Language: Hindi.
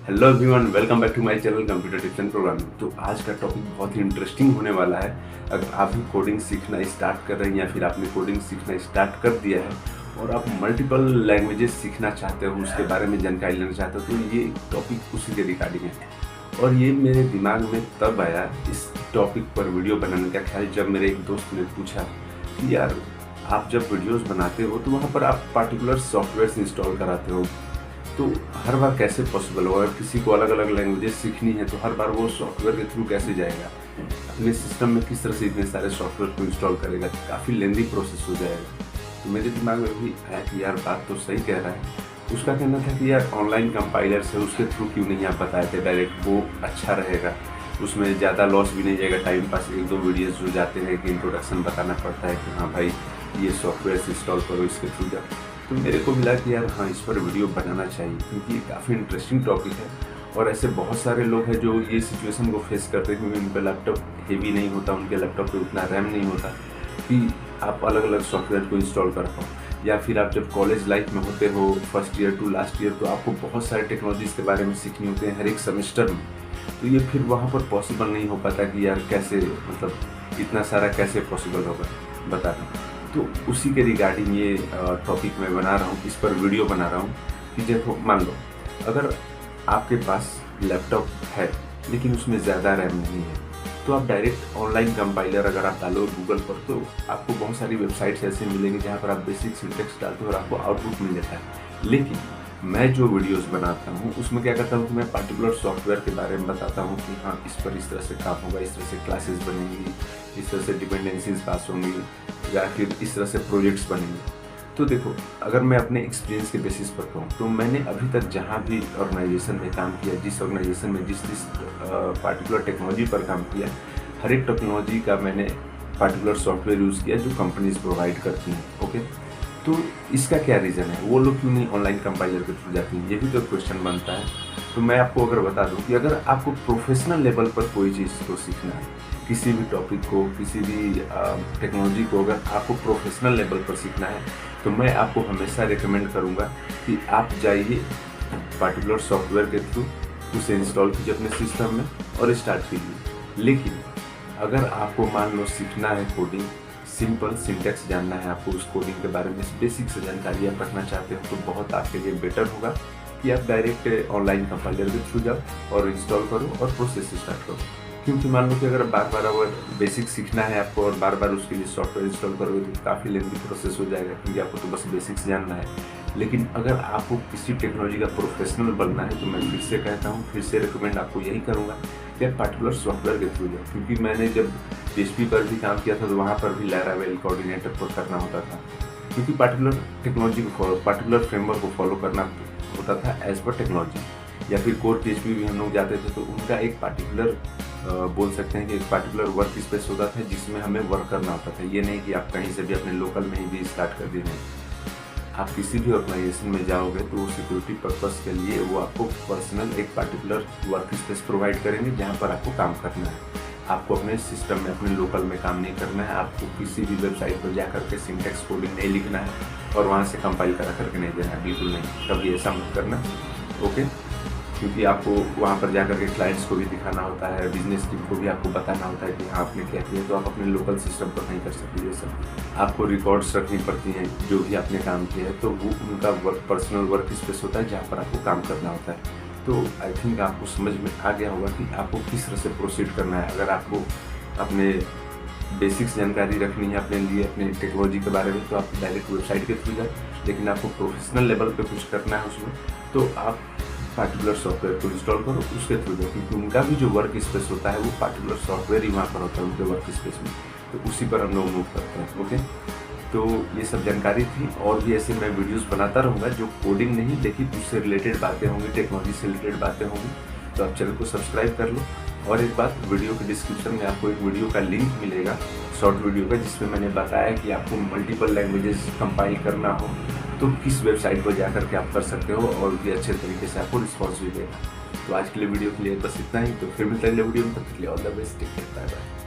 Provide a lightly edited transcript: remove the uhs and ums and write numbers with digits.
Hello everyone, welcome back to my channel computer tips and programming. तो आज का टॉपिक बहुत ही इंटरेस्टिंग होने वाला है। अगर आप भी कोडिंग सीखना स्टार्ट कर रहे हैं या फिर आपने कोडिंग सीखना स्टार्ट कर दिया है और आप मल्टीपल लैंग्वेजेस सीखना चाहते हो, उसके बारे में जानकारी लेना चाहते हो, तो ये टॉपिक उसी के रिगार्डिंग है। और ये मेरे दिमाग में तब आया इस टॉपिक पर वीडियो बनाने का ख्याल जब मेरे एक दोस्त ने पूछा कि यार आप जब वीडियोस बनाते हो तो वहाँ पर आप पार्टिकुलर सॉफ्टवेयर इंस्टॉल कराते हो, तो हर बार कैसे पॉसिबल होगा? अगर किसी को अलग अलग लैंग्वेजेस सीखनी है तो हर बार वो सॉफ्टवेयर के थ्रू कैसे जाएगा, अपने सिस्टम में किस तरह से इतने सारे सॉफ्टवेयर को इंस्टॉल करेगा? काफ़ी लेंदी प्रोसेस हो जाएगा। तो मेरे दिमाग में भी आया कि यार बात तो सही कह रहा है। उसका कहना था कि यार ऑनलाइन कंपाइलर से उसके थ्रू क्यों नहीं आप बताए थे डायरेक्ट, वो अच्छा रहेगा, उसमें ज़्यादा लॉस भी नहीं जाएगा। टाइम पास एक दो वीडियोज़ जो जाते हैं कि इंट्रोडक्शन बताना पड़ता है कि हाँ भाई ये सॉफ्टवेयर इंस्टॉल करो, इसके थ्रू जाओ। तो मेरे को मिला कि यार हाँ, इस पर वीडियो बनाना चाहिए क्योंकि ये काफ़ी इंटरेस्टिंग टॉपिक है। और ऐसे बहुत सारे लोग हैं जो ये सिचुएशन को फेस करते हैं क्योंकि उनका लैपटॉप हेवी नहीं होता, उनके लैपटॉप पे उतना रैम नहीं होता कि आप अलग अलग सॉफ्टवेयर को इंस्टॉल कर पाओ। या फिर आप जब कॉलेज लाइफ में होते हो, first year to last year, तो आपको बहुत सारे टेक्नोलॉजीज़ के बारे में सीखनी होते हैं हर एक सेमेस्टर में। तो ये फिर वहाँ पर पॉसिबल नहीं हो पाता कि यार कैसे, मतलब इतना सारा कैसे पॉसिबल होगा बताना। तो उसी के रिगार्डिंग ये टॉपिक मैं बना रहा हूँ, इस पर वीडियो बना रहा हूँ कि देखो, मान लो अगर आपके पास लैपटॉप है लेकिन उसमें ज़्यादा रैम नहीं है, तो आप डायरेक्ट ऑनलाइन कंपाइलर अगर आप डालो गूगल पर तो आपको बहुत सारी वेबसाइट्स ऐसे मिलेंगी जहाँ पर आप बेसिक सिंटेक्स डालते हो और आपको आउटपुट मिल जाता है। लेकिन मैं जो वीडियोस बनाता हूँ उसमें क्या करता हूँ कि मैं पर्टिकुलर सॉफ्टवेयर के बारे में बताता हूँ कि हाँ इस पर इस तरह से काम होगा, इस तरह से क्लासेस बनेंगी, इस तरह से डिपेंडेंसीज पास होंगी, या फिर इस तरह से प्रोजेक्ट्स बनेंगे। तो देखो, अगर मैं अपने एक्सपीरियंस के बेसिस पर कहूँ तो मैंने अभी तक जहाँ भी ऑर्गेनाइजेशन में काम किया, जिस ऑर्गेनाइजेशन में जिस पार्टिकुलर टेक्नोलॉजी पर काम किया, हर एक टेक्नोलॉजी का मैंने पार्टिकुलर सॉफ्टवेयर यूज़ किया जो कंपनीज प्रोवाइड करती हैं। ओके, तो इसका क्या रीज़न है? वो लोग क्यों नहीं ऑनलाइन कंपाइलर के थ्रू जाती हैं? ये भी तो क्वेश्चन बनता है। तो मैं आपको अगर बता दूं कि अगर आपको प्रोफेशनल लेवल पर कोई चीज़ को सीखना है, किसी भी टॉपिक को, किसी भी टेक्नोलॉजी को अगर आपको प्रोफेशनल लेवल पर सीखना है, तो मैं आपको हमेशा रिकमेंड करूँगा कि आप जाइए पार्टिकुलर सॉफ्टवेयर के थ्रू, उसे इंस्टॉल कीजिए अपने सिस्टम में और स्टार्ट कीजिए। लेकिन अगर आपको मान लो सीखना है कोडिंग, सिंपल सिंटेक्स जानना है आपको, उस कोडिंग के बारे में बेसिक से जानकारी आप रखना चाहते हो, तो बहुत आपके लिए बेटर होगा कि आप डायरेक्ट ऑनलाइन कंपाइलर के थ्रू जाओ और इंस्टॉल करो और प्रोसेस स्टार्ट करो। क्योंकि मान लो कि अगर बार बार अगर बेसिक सीखना है आपको और बार बार उसके लिए सॉफ्टवेयर इंस्टॉल करोगे तो काफ़ी लेंथी प्रोसेस हो जाएगा, क्योंकि आपको तो बस बेसिक्स जानना है। लेकिन अगर आपको किसी टेक्नोलॉजी का प्रोफेशनल बनना है तो मैं फिर से कहता हूँ, फिर से रिकमेंड आपको यही करूँगा कि आप पार्टिकुलर सॉफ्टवेयर के थ्रू जाओ। क्योंकि मैंने जब PHP पर भी काम किया था तो वहाँ पर भी लैरावेल कोऑर्डिनेटर पर करना होता था, क्योंकि पार्टिकुलर टेक्नोलॉजी को फॉलो, पार्टिकुलर फ्रेमवर्क को फॉलो करना होता था एज पर टेक्नोलॉजी। या फिर कोर PHP भी हम लोग जाते थे तो उनका एक पार्टिकुलर बोल सकते हैं कि एक पार्टिकुलर वर्क स्पेस होता था जिसमें हमें वर्क करना होता था। ये नहीं कि आप कहीं से भी अपने लोकल में ही भी स्टार्ट कर देंगे। आप किसी भी ऑर्गेनाइजेशन में जाओगे तो वो सिक्योरिटी पर्पस के लिए वो आपको पर्सनल एक पार्टिकुलर वर्क स्पेस प्रोवाइड करेंगे जहाँ पर आपको काम करना है। आपको अपने सिस्टम में, अपने लोकल में काम नहीं करना है। आपको किसी भी वेबसाइट पर जा करके सिंटेक्स कोडिंग नहीं लिखना है और वहाँ से कंपाइल करा करके नहीं देना है, बिल्कुल नहीं, कभी ऐसा मत करना। ओके, क्योंकि आपको वहाँ पर जाकर के क्लाइंट्स को भी दिखाना होता है, बिजनेस टीम को भी आपको बताना होता है कि हाँ आपने क्या किया, तो आप अपने लोकल सिस्टम पर नहीं कर सकते। ये सब आपको रिकॉर्ड्स रखनी पड़ती हैं जो भी आपने काम किया है, तो वो उनका पर्सनल वर्क स्पेस होता है जहाँ पर आपको काम करना होता है। तो आई थिंक आपको समझ में आ गया होगा कि आपको किस तरह से प्रोसीड करना है। अगर आपको अपने बेसिक्स जानकारी रखनी है अपने लिए, अपने टेक्नोलॉजी के बारे में, तो आप डायरेक्ट वेबसाइट के थ्रू जाए। लेकिन आपको प्रोफेशनल लेवल पे कुछ करना है उसमें, तो आप पार्टिकुलर सॉफ्टवेयर को इंस्टॉल करो, उसके थ्रू जाओ, क्योंकि उनका भी जो वर्क स्पेस होता है वो पार्टिकुलर सॉफ्टवेयर ही वहाँ पर होता है उनके वर्क स्पेस में, तो उसी पर हम लोग मूव करते हैं। ओके, तो ये सब जानकारी थी। और भी ऐसे मैं वीडियोस बनाता रहूँगा जो कोडिंग नहीं, लेकिन उससे रिलेटेड बातें होंगी, टेक्नोलॉजी से रिलेटेड बातें होंगी। तो आप चैनल को सब्सक्राइब कर लो। और एक बात, वीडियो के डिस्क्रिप्शन में आपको एक वीडियो का लिंक मिलेगा, शॉर्ट वीडियो का, जिसमें मैंने बताया कि आपको मल्टीपल लैंग्वेजेस कंपाइल करना हो तो किस वेबसाइट पर जाकर के आप कर सकते हो और भी अच्छे तरीके से आपको रिस्पॉन्स भी देगा। तो आज के लिए वीडियो के लिए बस इतना ही। तो फिर मिलते हैं अगले वीडियो में, तब तक के लिए all the best, take care, bye bye.